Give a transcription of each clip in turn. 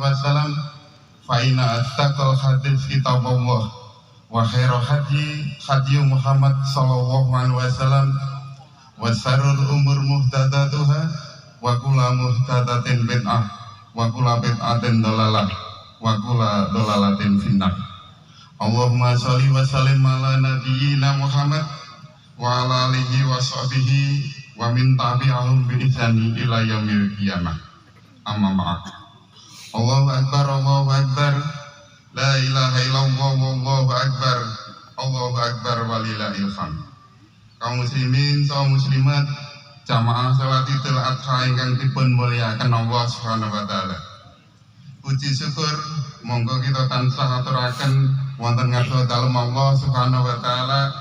wasallam, fa inna astaqal hadis kitabullah wa khairu hadi Muhammad sallallahu alaihi wasallam wa syarrul umur muhtadatuha wa kullu muhtadatin bid'ah wa kullu bid'atin dalalah wa kullu dalalatin finnar. Allahumma sholli wa sallim ala nabiyyina Muhammad wa ala alihi wa sahbihi wa min tabi'ahum bi ihsani ila yaumil qiyamah. Amma ba'd. Allahu akbar, Allahu akbar. La ilaha illallah, wallahu akbar. Allahu akbar walillahil hamd. Kaum muslimin, kaum muslimat, jamaah salat Idul Adha ingkang dipun mulyakaken Allah Subhanahu wa taala. Puji syukur monggo kita tansah aturaken wonten ngarsa dalem Allah Subhanahu wa taala.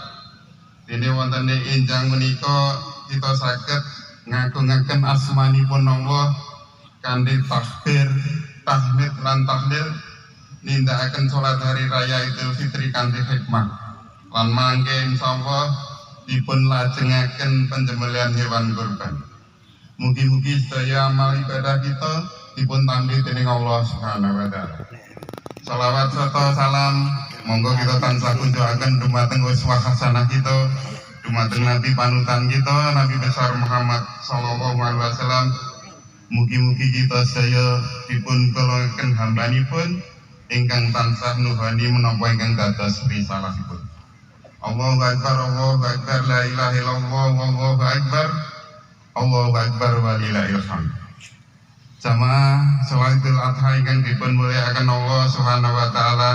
Dene wonten ing enjang menika kita saged ngagungaken asmanipun Allah kanthi takbir, tahmid lan tahlil, nindakaken salat hari raya Idul Fitri kanthi hikmah lan mangke insyaallah dipun lajengaken penjembelihan hewan kurban. Mugi-mugi sedaya amal ibadah kita dipun tampi dening Allah Subhanahu wa taala. Shalawat serta salam monggo kita tansah kunjukaken dumateng uswah hasanah kita, dumateng Nabi panutan kita, Nabi besar Muhammad sallallahu alaihi wasallam. Mugi-mugi kita sedaya dipun golongaken hambanipun ingkang tansah nuhani menapa ingkang dados risalahipun. Allahu akbar, Allahu akbar, la ilaha illallah, wallahu akbar. Allahu akbar walillahil hamd. Jamaah salat Idul Adha ingkang dipun mulyakaken Allah Subhanahu wa taala,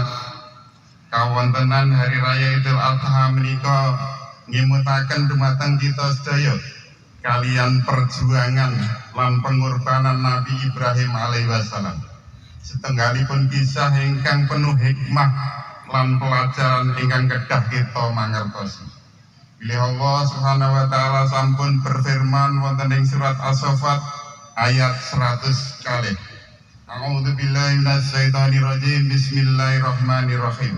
kawontenan hari raya Idul Adha menika ngimutaken dumateng kita sedaya kalian perjuangan lan pengorbanan Nabi Ibrahim alaihi wasallam. Setunggalipun kisah ingkang penuh hikmah lan pelajaran ingkang kedah kita mangertosi. Bilih Allah Subhanahu wa taala sampun berfirman wonten ing surat As-Saffat ayat 100 kali. A'udzu billahi minasyaitonir rajim. Bismillahirrahmanirrahim.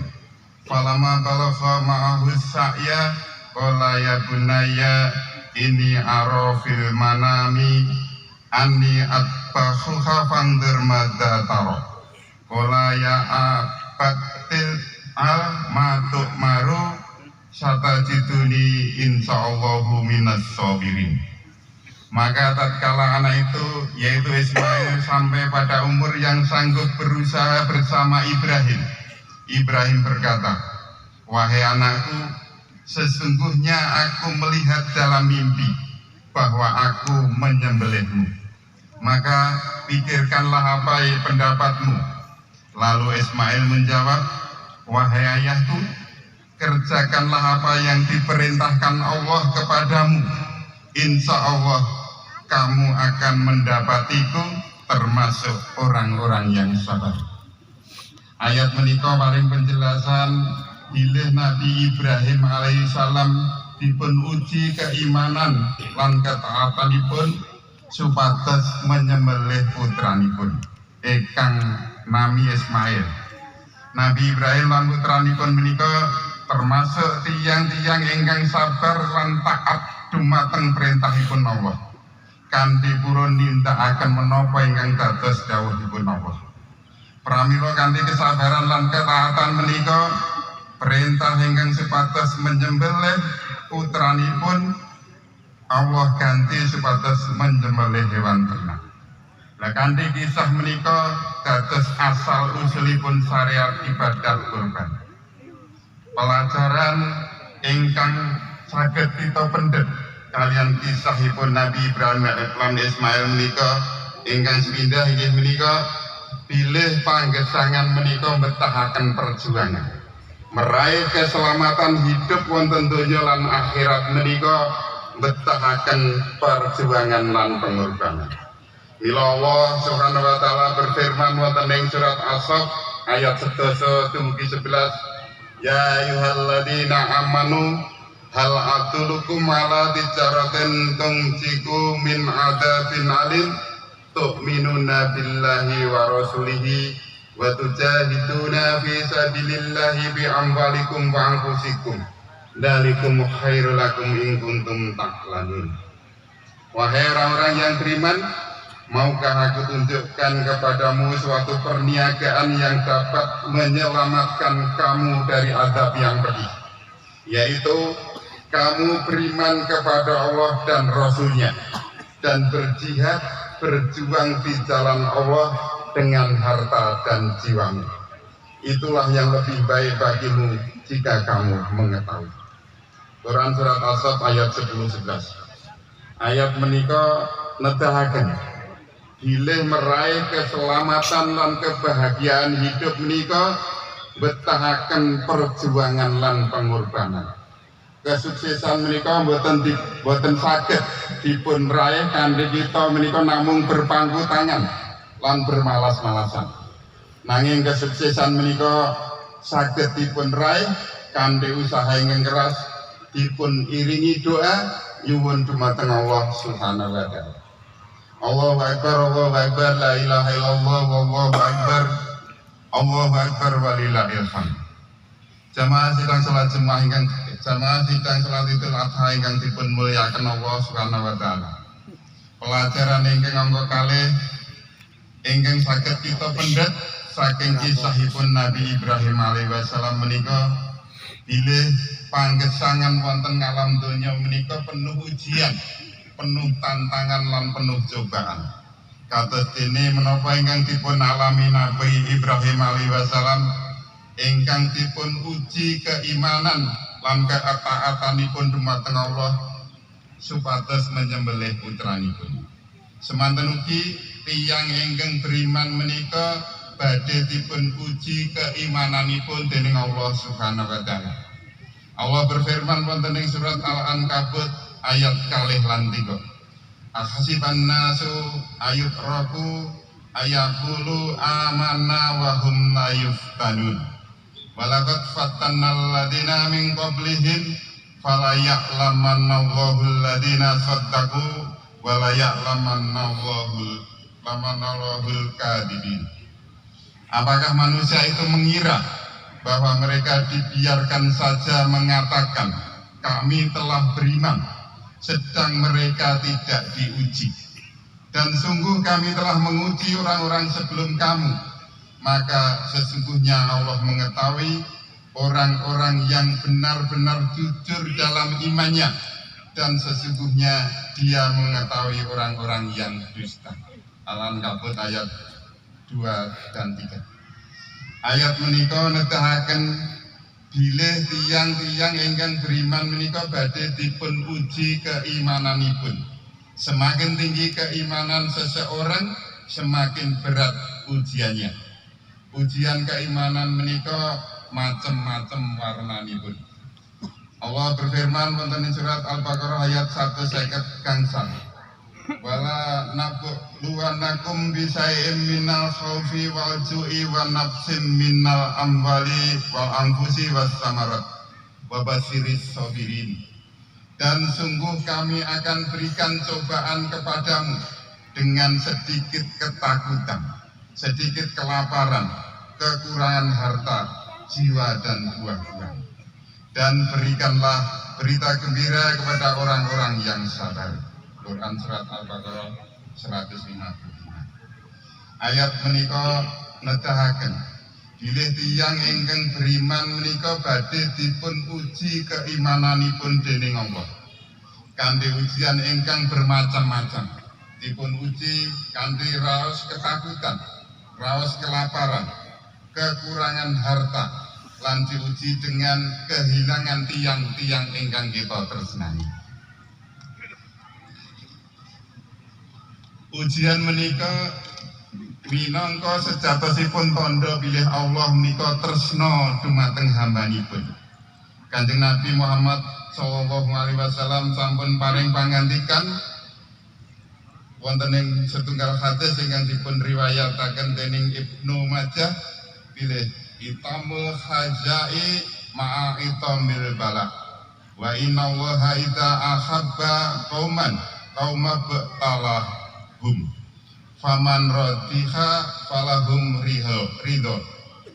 Falamma balagha ma'ahu sa'ya qala ya bunayya inni ara fil manami anni atbakhuha fandur madza tara. Qala ya abatil al matu maru satajiduni insyaallahu minas sabirin. Maka tatkala anak itu yaitu Ismail sampai pada umur yang sanggup berusaha bersama Ibrahim, Ibrahim berkata, "Wahai anakku, sesungguhnya aku melihat dalam mimpi bahwa aku menyembelihmu. Maka pikirkanlah apa pendapatmu." Lalu Ismail menjawab, "Wahai ayahku, kerjakanlah apa yang diperintahkan Allah kepadamu. Insya Allah kamu akan mendapatiku termasuk orang-orang yang sabar." Ayat menika paling penjelasan bilih Nabi Ibrahim alaihissalam dipun uji keimanan lan ketaatanipun supados menyembelih putranipun ingkang nami Ismail. Nabi Ibrahim lan putranipun menika termasuk tiyang-tiyang ingkang sabar lan taat dumateng perintahipun Allah, kanthi purun nindakaken menapa ingkang dados dawuhipun Allah. Pramila kanthi kesabaran lan ketaatan menika perintah ingkang supados menyembelih putranipun Allah ganti supados menyembelih hewan ternak. Lah kanthi kisah menika dados asal usulipun syariat ibadat kurban. Pelajaran ingkang saged kita pendhet kalian kisahipun Nabi Ibrahim lan Ismail menika ingkang sepindah inggih menika bilih panggesangan menika mbetahaken perjuangan meraih keselamatan hidup wonten donya lan akhirat menika mbetahaken perjuangan lan pengorbanan. Mila Allah Subhanahu wa taala berfirman wonten ing surat As-Saff ayat 11 dumugi 11, "Ya ayyuhalladzina amanu hal atulukum ala tijaratin tungjiku min adzabin alim tu'minuna billahi wa rasulihi wa tujahiduna fi sabilillahi bi amwalikum wa anfusikum dzalikum khairul lakum in kuntum ta'lamun." Wahai orang-orang yang beriman, Maukah aku tunjukkan kepadamu suatu perniagaan yang dapat menyelamatkan kamu dari azab yang pedih, yaitu kamu beriman kepada Allah dan Rasul-Nya dan berjihad, berjuang di jalan Allah dengan harta dan jiwamu. Itulah yang lebih baik bagimu jika kamu mengetahui. Quran surat As-Saff ayat 10-11. Ayat menika nedahaken bilih meraih keselamatan dan kebahagiaan hidup menika betahaken perjuangan lan pengorbanan. Kesuksesan menika boten saged dipun raih kanthi kita menika namung berpangku tangan lan bermalas-malasan. Nanging kesuksesan menika saged dipun raih kanthi usaha ingkang keras, dipun iringi doa nyuwun dumateng Allah Subhanahu wa taala. Allahu akbar, Allahu akbar, la ilaha illallah, wallahu akbar, Allahu akbar walillahil hamd. Jamaah sidang salat Jumat ingkang jamaah sidang salat Idul Adha ingkang dipun mulyakaken Allah Subhanahu wa taala. Pelajaran ingkang angka kalih ingkang saged kita pendet saking kisahipun Nabi Ibrahim alaihi wasallam menika bilih panggesangan wonten ngalam donya menika penuh ujian, penuh tantangan lan penuh cobaan. Kados dene menapa ingkang dipun alami Nabi Ibrahim alaihi wasallam ingkang dipun uji keimanan lan ketaatanipun dumateng Allah supados menyembelih putranipun. Semanten ugi tiyang ingkang beriman menika badhe dipun uji keimananipun dening Allah Subhanahu wa taala. Allah berfirman wonten ing surat Al-Ankabut ayat 2 lan 3. Ahasiban nasu ayutraku ayaqulu amanna wa hum la yuftanun. Walaqad fatannal ladina min qablihim fala ya'lamanna Allahu alladina saddaqu wa la ya'lamanna Allahul kadibin. Apakah manusia itu mengira bahwa mereka dibiarkan saja mengatakan kami telah beriman, sedang mereka tidak diuji? Dan sungguh kami telah menguji orang-orang sebelum kamu, maka sesungguhnya Allah mengetahui orang-orang yang benar-benar jujur dalam imannya, dan sesungguhnya Dia mengetahui orang-orang yang dusta. Al-Ankabut ayat 2 dan 3. Ayat menika nedahaken bilih tiyang-tiyang ingkang beriman menika badhe dipun uji keimananipun. Semakin tinggi keimanan seseorang, semakin berat ujiannya. Ujian keimanan menika macam-macam warnanipun. Allah berfirman wonten ing surat Al-Baqarah ayat 151. Wala nabluwannakum bisai'im minal khawfi wal ju'i wa nafsin minal amwali wal anfusi was samarat wa basyiris sabirin. Dan sungguh kami akan berikan cobaan kepadamu dengan sedikit ketakutan, sedikit kelaparan, kekurangan harta, jiwa dan buah-buah. Dan berikanlah berita gembira kepada orang-orang yang sabar. Quran surat Al-Baqarah 155. Ayat menika nedahaken bilih tiyang ingkang beriman menika badhe dipun uji keimananipun dening Allah kanthi ujian ingkang bermacam-macam. Dipun uji kanthi raos ketakutan, raos kelaparan, kekurangan harta, lan diuji dengan kehilangan tiang-tiang ingkang kita tresnani. Ujian menika minangka sejatosipun tandha bilih Allah menika tresna dumateng hambanipun. Kanjeng Nabi Muhammad sallallahu alaihi wasallam sampun paring pangandikan wonten ing setunggal hadis ingkang dipun riwayataken dening Ibnu Majah bilih itamul hajai ma'a itamil bala wa inna Allaha idza ahabba qauman ba'talah faman radiha falahum ridho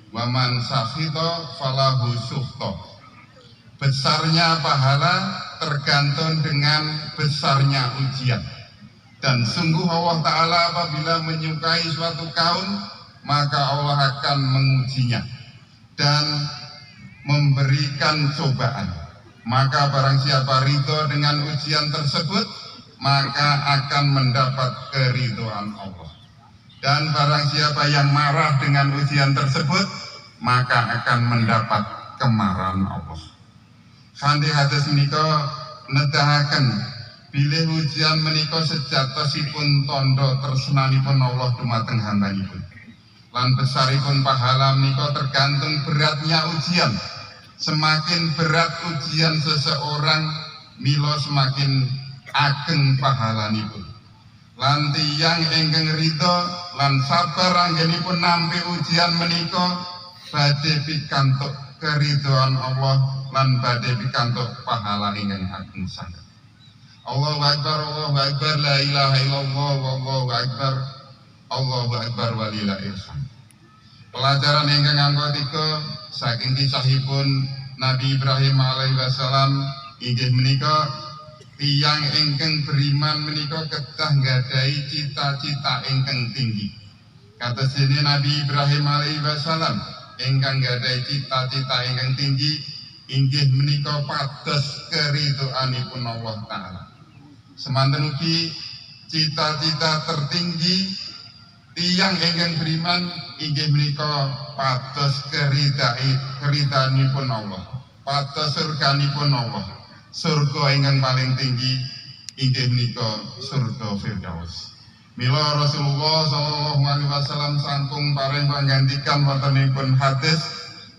waman sakhito falahu sukhto. Besarnya pahala tergantung dengan besarnya ujian, Dan sungguh Allah Ta'ala apabila menyukai suatu kaum, maka Allah akan mengujinya dan memberikan cobaan. Maka barang siapa ridho dengan ujian tersebut, maka akan mendapat keridhaan Allah. Dan barang siapa yang marah dengan ujian tersebut, maka akan mendapat kemarahan Allah. Kanthi hadis menika nedahaken bilih ujian menika sejatosipun tondo tresnanipun Allah dumateng hambanipun. Lan besaripun pahala menika tergantung beratnya ujian. Semakin berat ujian seseorang, mila semakin ageng pahalanipun. Lan tiyang ingkang ridho lan sabar anggenipun nampi ujian menika badhe pikantuk keridhaan Allah lan badhe pikantuk pahala ingkang ageng sanget. Allahu Akbar, Allahu Akbar, la ilaha illallah, wallahu akbar, Allahu Akbar walillahil hamd. Pelajaran ingkang angka 3 saking kisahipun Nabi Ibrahim alaihi wasallam inggih menika tiyang ingkang beriman menika kedah nggadahi cita-cita ingkang tinggi. Kados dene Nabi Ibrahim alaihi wasallam ingkang nggadahi cita-cita ingkang tinggi inggih menika pados keridhaanipun Allah Ta'ala. Semanten ugi cita-cita tertinggi tiyang ingkang beriman inggih menika pados keridhaanipun Allah, pados surganipun Allah. Surga ingkang paling tinggi inggih menika surga Firdaus. Mila Rasulullah sallallahu alaihi wasallam sampun paring panggantikan wontenipun hadis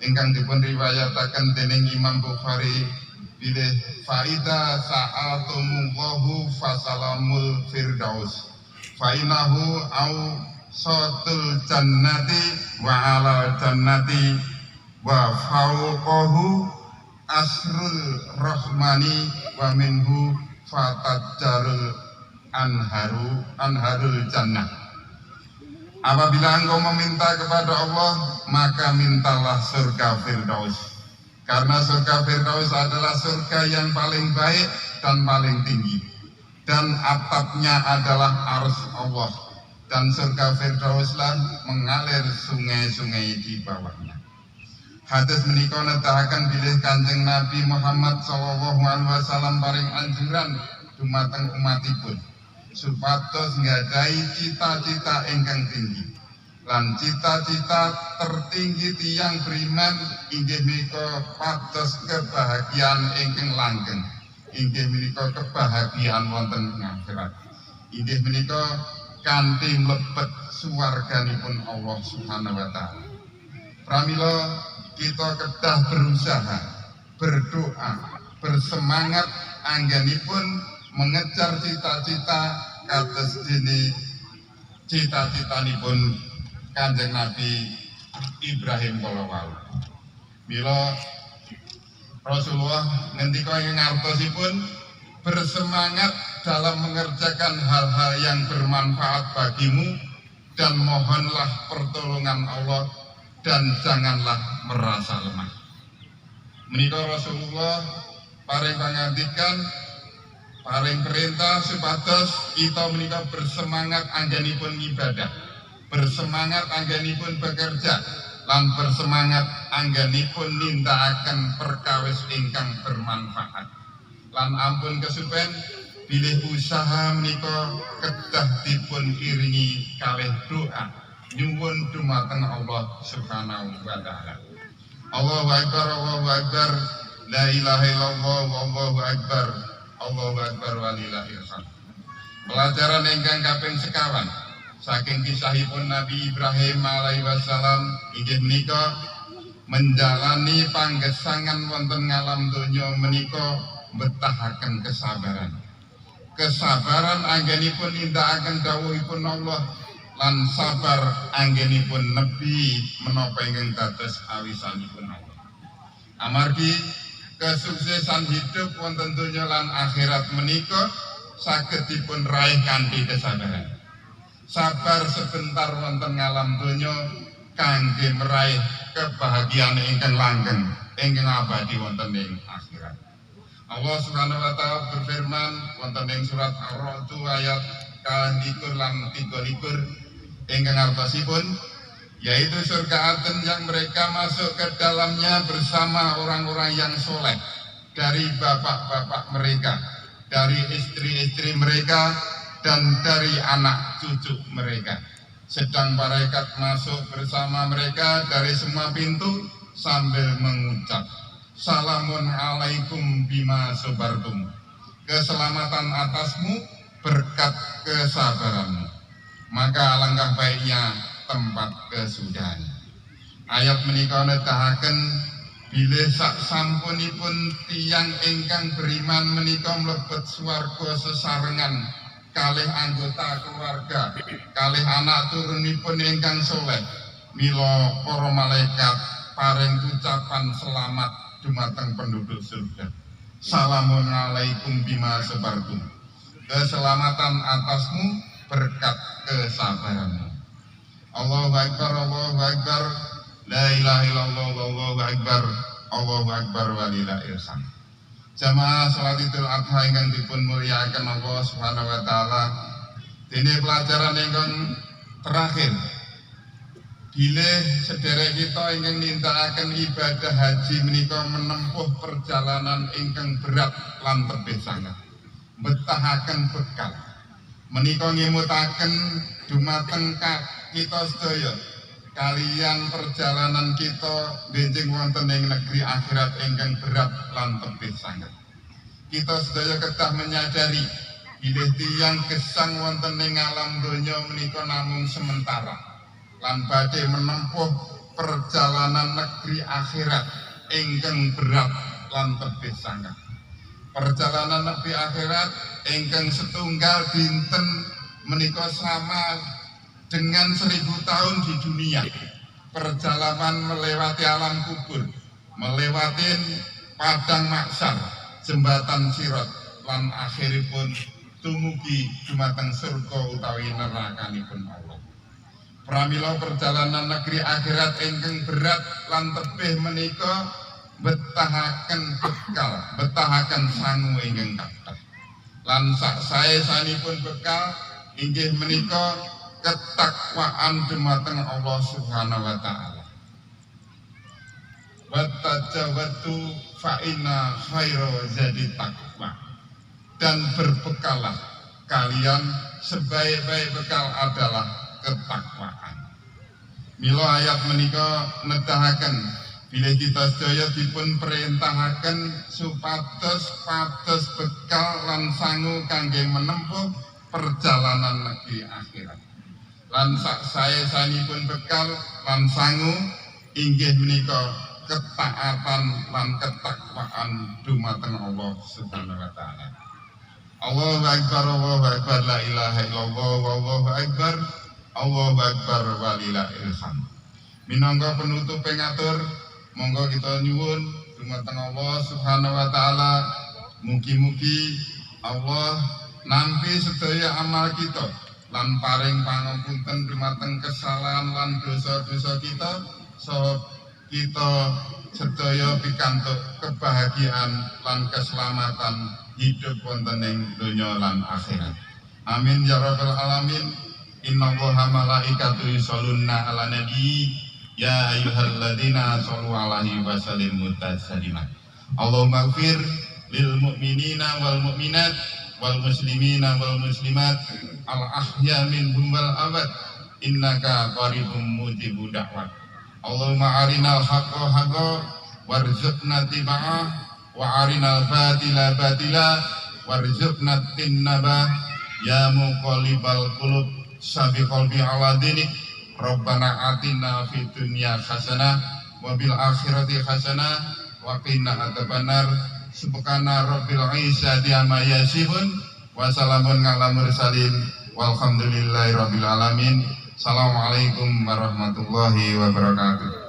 ingkang dipun riwayataken dening Imam Bukhari bilih faida sa'altumullahu fasalamul firdaus fainahu au sotul jannati wa ala jannati wa fauqahu asrul rahmani wa minhu fatajjarul anharul jannah. Apabila engkau meminta kepada Allah, maka mintalah surga Firdaus. Karena surga Firdaus adalah surga yang paling baik dan paling tinggi. Dan atapnya adalah ars Allah. Dan surga Firdauslah mengalir sungai-sungai di bawahnya. Hadis menika nedahaken bilih Kanjeng Nabi Muhammad sallallahu alaihi wasallam paring anjuran dumateng umatipun supados nggadahi cita-cita ingkang tinggi. Lan cita-cita tertinggi tiyang beriman inggih menika pados kebahagiaan ingkang langgeng. Inggih menika kebahagiaan wonten ing akhirat. Inggih menika kanthi mlebet swarganipun Allah Subhanahu wa taala. Pramila kita kedah berusaha, berdoa, bersemangat anggenipun mengejar cita-cita kados dene cita-citanipun Kanjeng Nabi Ibrahim kala wau. Mila Rasulullah ngendika ing ngartosipun bersemangat dalam mengerjakan hal-hal yang bermanfaat bagimu dan mohonlah pertolongan Allah dan janganlah merasa lemah. Menika Rasulullah paring pangandikan, paring perintah supados kita menika bersemangat anggenipun ibadah, bersemangat anggenipun bekerja, lan bersemangat anggenipun nindakaken perkawis ingkang bermanfaat. Lan ampun kesupen bilih usaha menika kedah dipun iringi kalih doa nyuwun dumateng Allah Subhanahu wa taala. Allahu akbar, Allahu akbar, la ilaha illallah, wallahu akbar, Allahu akbar walillahil hamd. Pelajaran ingkang kaping sekawan saking kisahipun Nabi Ibrahim alaihi wasallam inggih menika menjalani panggesangan wonten ngalam donya menika betahaken kesabaran. Kesabaran anggenipun nindakaken dawuhipun Allah lan sabar anggenipun nebi menapa ingkang dados awisanipun Allah. Amargi kesuksesan hidup wonten donya lan akhirat menika saged dipun raih kanthi kesabaran. Sabar sebentar wonten ngalam donya kangge meraih kebahagiaan ingkang langgeng ingkang abadi wonten ing akhirat. Allah Subhanahu wa taala berfirman wonten ing surat Ar-Ra'd ayat kalih lan 23 ingkang artosipun, yaitu surga Aden yang mereka masuk ke dalamnya bersama orang-orang yang soleh, dari bapak-bapak mereka, dari istri-istri mereka, dan dari anak cucu mereka. Sedang malaikat masuk bersama mereka dari semua pintu sambil mengucap, Salamun alaikum bima sabartum. Keselamatan atasmu berkat kesabaranmu. Maka alangkah baiknya tempat kesudahan. Ayat menika nedahaken bilih sak sampunipun tiyang ingkang beriman menika mlebet swarga sesarengan kalih anggota keluarga, kalih anak turunipun ingkang soleh, mila para malaikat paring ucapan selamat dumateng penduduk surga. Salamun alaikum bima sabartum. Keselamatan atasmu berkat kesabaranmu. Allahu Akbar, Allahu Akbar, la ilaha illallah, Allahu Akbar, Allahu Akbar walillahil hamd. Jamaah salat Idul Adha ingkang dipun mulyakaken Allah Subhanahu wa taala. Dene pelajaran ingkang terakhir. Bilih sederek kita ingkang nindakaken ibadah haji menika menempuh perjalanan ingkang berat lan tebih sanget. Betahaken bekal. Menika ngimutaken dumateng kita sedaya kalian perjalanan kita benjing wonten ing negeri akhirat ingkang berat lan tebih sanget. Kita sedaya kedah menyadari bilih tiyang gesang wonten ing alam donya menika namung sementara. Lan badhe menempuh perjalanan negeri akhirat ingkang berat lan tebih sanget. Perjalanan negeri akhirat ingkang setunggal dinten menika sama dengan 1000 tahun di dunia. Perjalanan melewati alam kubur, melewati padang mahsyar, jembatan sirat, lan akhiripun tumugi dumateng surga utawi nerakanipun Allah. Pramila perjalanan negeri akhirat ingkang berat lan tebih menika betahaken bekal, betahaken sangu ingkang kathah. Lan sak saesanipun bekal inggih menika ketakwaan dumateng Allah Subhanahu wa taala. Wa tajawwatu fa inna khaira zadi taqwa. Dan berbekalah kalian, sebaik-baik bekal adalah ketakwaan. Mila ayat menika nedahaken bila kita sedaya dipun perintahaken supados pados bekal lan sangu kangge menempuh perjalanan negeri akhirat. Lan sak saesanipun bekal lan sangu inggih menika ketaatan lan ketakwaan dumateng Allah Subhanahu wa taala. Allahu Akbar, Allahu Akbar, la ilaha illallah, wallahu akbar, Allahu Akbar walillahil hamd. Minangka penutup pengatur, monggo kita nyuwun dumateng Allah Subhanahu wa taala, mugi-mugi Allah nampi sedaya amal kita lan paring pangapunten dumateng kesalahan lan dosa-dosa kita, so kita sedaya pikantuk kebahagiaan lan keselamatan hidup wonten ing donya lan akhirat. Amin ya rabbal alamin. Innallaha malaikatahu yusholluna 'alan nabi ya ayyuhalladzina shollu 'alaihi wa sallimu taslima. Allahumma ighfir lil mu'minina wal mu'minat wal muslimina wal muslimat al ahya minhum wal amwat innaka qaribum mujibud da'wat. Allahumma arinal haqqa haqqa warzuqna tiba'ah wa arinal batila batila warzuqna tinnaba ya muqallibal qulub sabi qalbi ala dinik. Rabbana atina fid dunya hasanah wa bil akhirati hasanah wa qina adzabannar. Subhana rabbil izzati amma yasifun wa salamun ala mursalin walhamdulillahi rabbil alamin. Assalamualaikum warahmatullahi wabarakatuh.